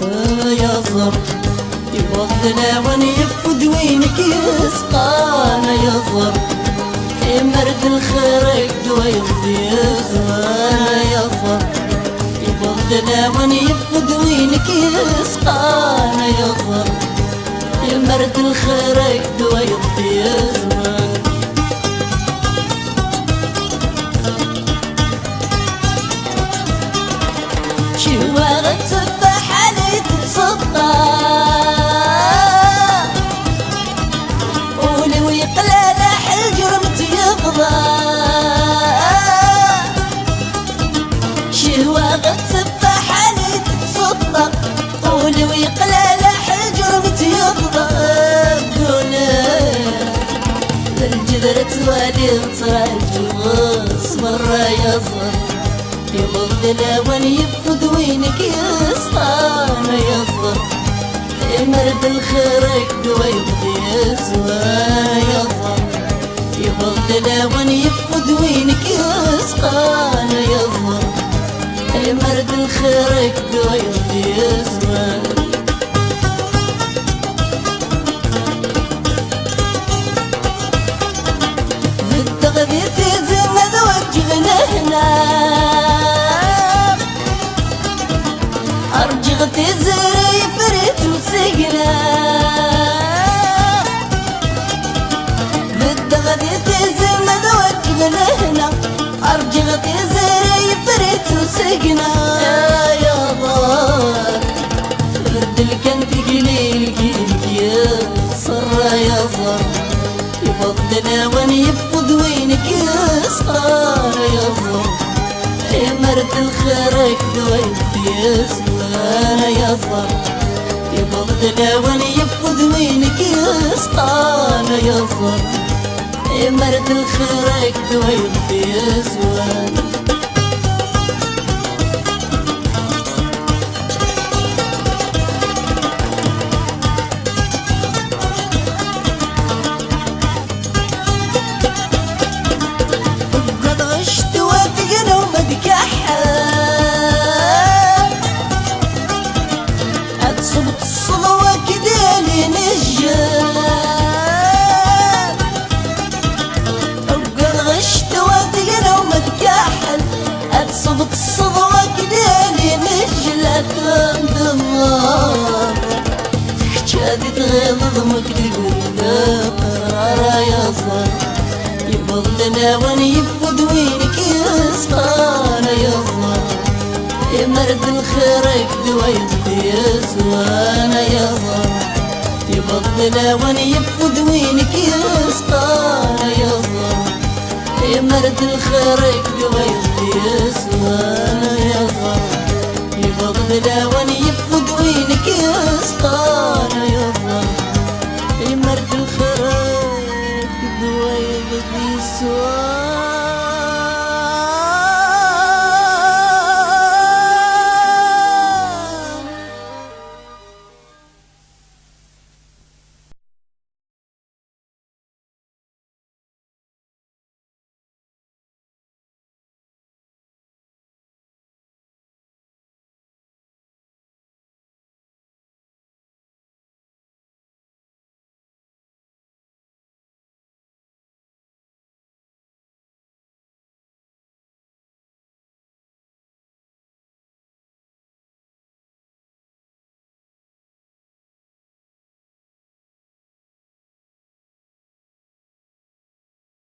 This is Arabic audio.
يا زر يفضل واني يفد وينك يسقانا يا زر مرد الخير دوا يرضي يسقانا يا زر يفضل واني يفد وينك يسقانا يا زر مرد الخير دوا يرضي يسقانا شواغة تفاح علي تتصدى ولو يقلى لاح الجرم تيقضى شواغة تفاح علي تتصدى ولو يقلى لاح الجرم تيقضى الجذرة توالي تراجع صبر يا صبر يفضل وان يفد وينك يسطانا يا صبر مرد الخيرك دوا يفضي يسوى يا صبر يفضل وان يفد وينك يسطانا يا صبر مرد الخيرك دوا يفضي يسوى بالتغذية زمد وجهنا هنا أرجغ تزري فريت وسقنا بالتغذية تزمد وجهنا هنا أرجغ تزري فريت وسقنا يا ضار رد الكن في قليل يا صر يا صر يفضل وان يفض وينك يسقى يا صر مرد الخيرك دوا يسقى يا صر يفضل وان يفض وينك يسقى يا صر مرد الخيرك دوا يسقى صبت الصلوة كدا لين الجال وقال غشت وادقنا ومتكحل صبت الصلوة كدا لين الجال دمار شادي تغيظ مكتب قرار يا صار يفضلنا وان يفد وينك يسقانا يا صار مرد الخيرك دوا يفضي يسوانا يا صار يفضل وان يفد وينك يسقانا يا صار مرد الخيرك دوا يفضي